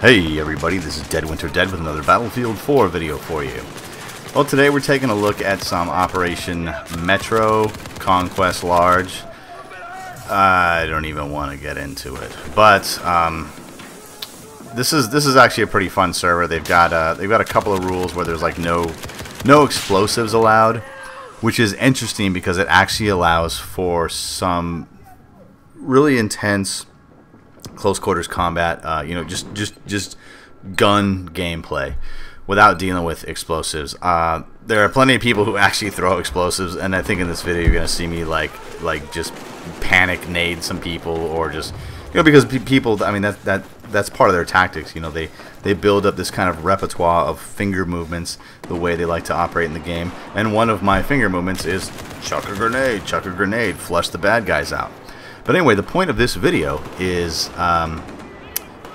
Hey everybody, this is Dead Winter Dead with another Battlefield 4 video for you. Well, today we're taking a look at some Operation Metro Conquest Large. I don't even want to get into it, but this is actually a pretty fun server. They've got a couple of rules where there's like no explosives allowed, which is interesting because it actually allows for some really intense close quarters combat, just gun gameplay without dealing with explosives. There are plenty of people who actually throw explosives, and I think in this video you're gonna see me like just panic nade some people, or just because people, I mean, that's part of their tactics. They build up this kind of repertoire of finger movements the way they like to operate in the game, and one of my finger movements is chuck a grenade, flush the bad guys out. But anyway, the point of this video is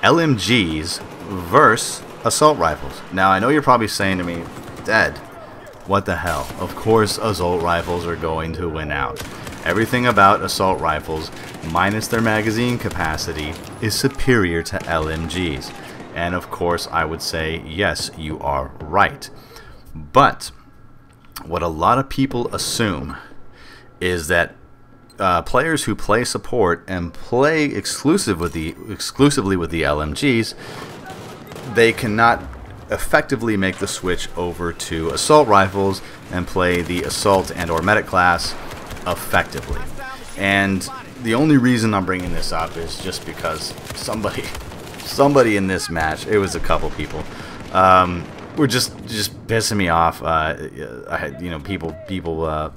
LMGs versus assault rifles. Now, I know you're probably saying to me, Dad, what the hell? Of course assault rifles are going to win out. Everything about assault rifles, minus their magazine capacity, is superior to LMGs. And of course, I would say, yes, you are right. But what a lot of people assume is that players who play support and play exclusively with the LMGs, they cannot effectively make the switch over to assault rifles and play the assault and or medic class effectively. And the only reason I'm bringing this up is just because somebody in this match, it was a couple people, were just pissing me off. I had people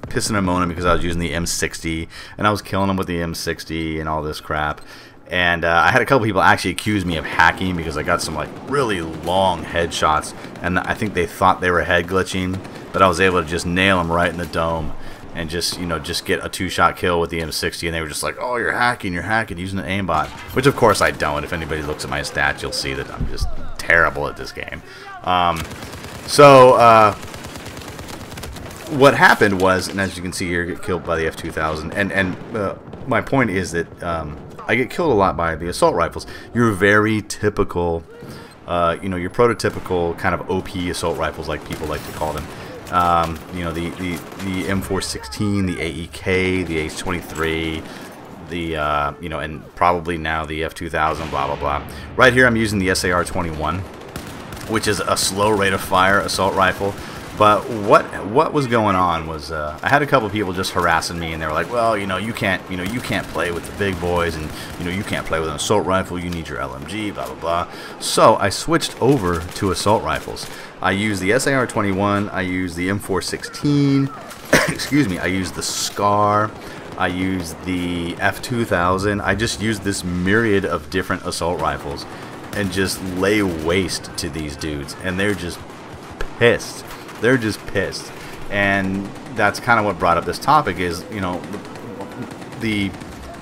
pissing and moaning because I was using the M60 and I was killing them with the M60 and all this crap. And I had a couple people actually accuse me of hacking because I got some like really long headshots, and I think they thought they were head glitching, but I was able to just nail them right in the dome and just get a two-shot kill with the M60, and they were just like, "Oh, you're hacking using an aimbot," which of course I don't. If anybody looks at my stats, you'll see that I'm just terrible at this game. What happened was, and as you can see here, I get killed by the F2000, and my point is that I get killed a lot by the assault rifles. You're very typical, your prototypical kind of OP assault rifles, like people like to call them. The M416, the AEK, the H23, and probably now the F2000, blah blah blah. Right here I'm using the SAR-21, which is a slow rate of fire assault rifle. But what was going on was I had a couple of people just harassing me, and they were like, "Well, you can't play with the big boys, and you can't play with an assault rifle. You need your LMG, blah blah blah." So I switched over to assault rifles. I use the SAR-21. I use the M416. Excuse me. I use the SCAR. I use the F2000. I just use this myriad of different assault rifles and just lay waste to these dudes, and they're just pissed. They're just pissed. And that's kind of what brought up this topic is, the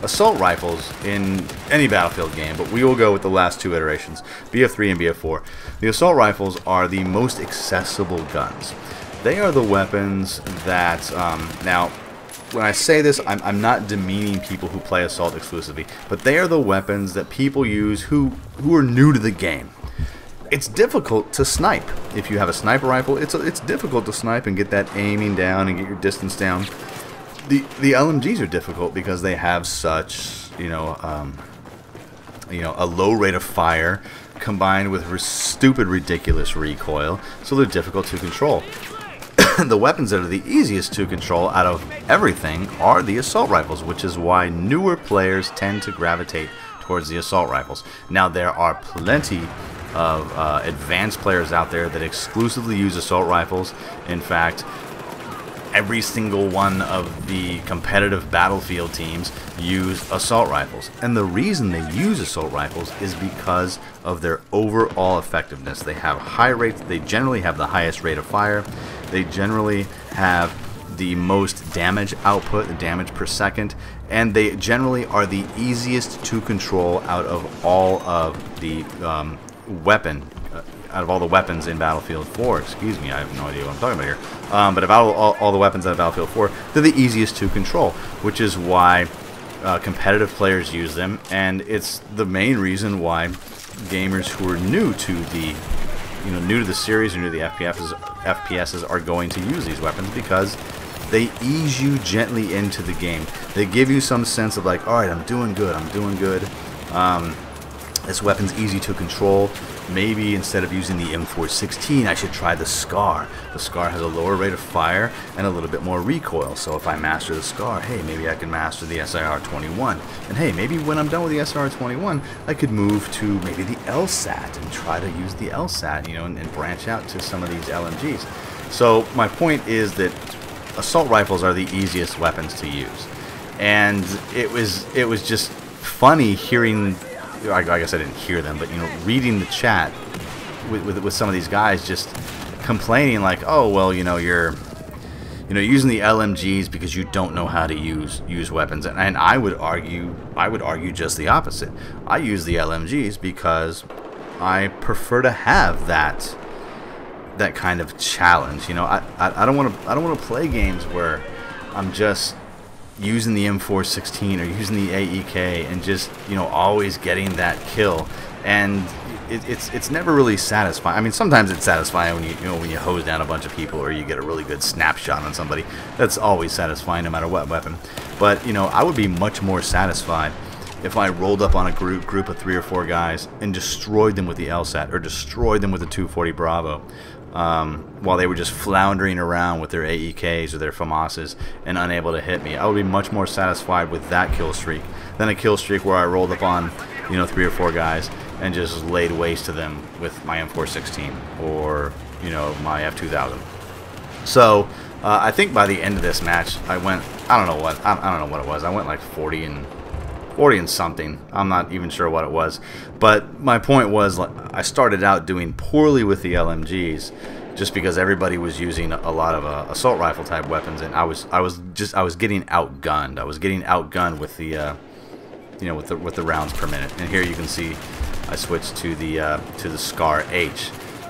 assault rifles in any Battlefield game, but we will go with the last two iterations, BF3 and BF4. The assault rifles are the most accessible guns. They are the weapons that, now, when I say this, I'm not demeaning people who play assault exclusively, but they are the weapons that people use who are new to the game. It's difficult to snipe. If you have a sniper rifle, it's difficult to snipe and get that aiming down and get your distance down. The LMGs are difficult because they have such a low rate of fire combined with stupid ridiculous recoil, so they're difficult to control. The weapons that are the easiest to control out of everything are the assault rifles, which is why newer players tend to gravitate towards the assault rifles. Now, there are plenty of advanced players out there that exclusively use assault rifles. In fact, every single one of the competitive Battlefield teams use assault rifles. And the reason they use assault rifles is because of their overall effectiveness. They have high rates, they generally have the highest rate of fire, they generally have the most damage output, the damage per second, and they generally are the easiest to control out of all of the out of all the weapons in Battlefield 4, excuse me, I have no idea what I'm talking about here, but of all the weapons in Battlefield 4, they're the easiest to control, which is why competitive players use them, and it's the main reason why gamers who are new to the series or new to the FPSs are going to use these weapons, because they ease you gently into the game. They give you some sense of like, all right, I'm doing good. This weapon's easy to control. Maybe instead of using the M416, I should try the SCAR. The SCAR has a lower rate of fire and a little bit more recoil. So if I master the SCAR, hey, maybe I can master the SIR-21. And hey, maybe when I'm done with the SIR-21, I could move to maybe the LSAT and try to use the LSAT, and branch out to some of these LMGs. So my point is that assault rifles are the easiest weapons to use. And it was just funny hearing, I guess I didn't hear them, but reading the chat with some of these guys just complaining like, oh well, you're using the LMGs because you don't know how to use weapons, and I would argue just the opposite. I use the LMGs because I prefer to have that kind of challenge. I don't want to play games where I'm just using the M416 or using the AEK and just always getting that kill, and it's never really satisfying. I mean, sometimes it's satisfying when you hose down a bunch of people or you get a really good snapshot on somebody. That's always satisfying no matter what weapon. But I would be much more satisfied if I rolled up on a group of 3 or 4 guys and destroyed them with the LSAT or destroyed them with the 240 Bravo. While they were just floundering around with their AEKs or their FAMASs and unable to hit me. I would be much more satisfied with that kill streak than a kill streak where I rolled up on 3 or 4 guys and just laid waste to them with my M416 or my F2000. So I think by the end of this match I went, I don't know what it was. I went like 40 and something. I'm not even sure what it was. But my point was, I started out doing poorly with the LMGs just because everybody was using a lot of assault rifle type weapons, and I was getting outgunned. I was getting outgunned with the with the rounds per minute. And here you can see I switched to the SCAR H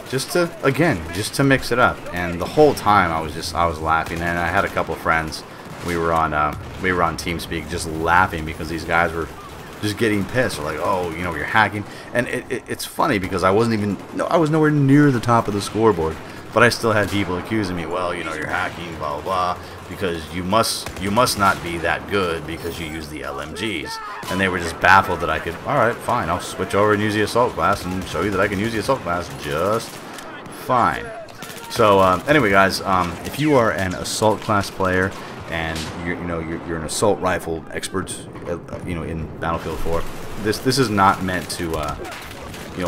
just to mix it up. And the whole time I was laughing, and I had a couple of friends. We were on TeamSpeak just laughing because these guys were just getting pissed. They're like, oh, you're hacking. And it's funny because I was nowhere near the top of the scoreboard, but I still had people accusing me, well, you're hacking, blah, blah, blah, because you must not be that good because you use the LMGs. And they were just baffled that I could, all right, fine, I'll switch over and use the assault class and show you that I can use the assault class just fine. So anyway, guys, if you are an assault class player and you're an assault rifle expert, in Battlefield 4, this is not meant to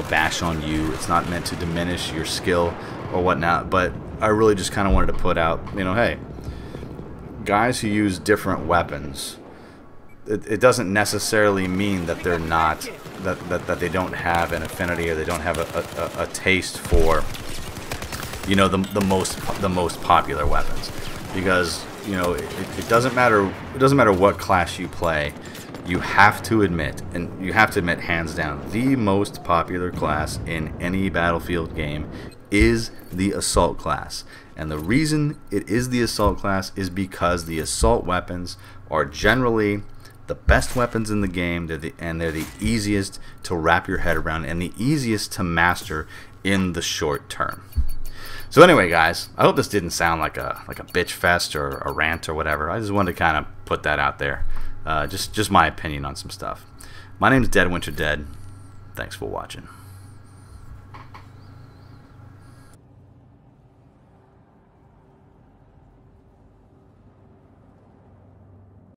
bash on you. It's not meant to diminish your skill or whatnot. But I really just kind of wanted to put out, hey, guys who use different weapons, it doesn't necessarily mean that they're not that they don't have an affinity or they don't have a taste for the most popular weapons, because it doesn't matter what class you play. You have to admit hands down, the most popular class in any Battlefield game is the assault class. And the reason it is the assault class is because the assault weapons are generally the best weapons in the game, and they're the easiest to wrap your head around and the easiest to master in the short term. So anyway, guys, I hope this didn't sound like a bitch fest or a rant or whatever. I just wanted to kind of put that out there. Just my opinion on some stuff. My name's Dead Winter Dead. Thanks for watching.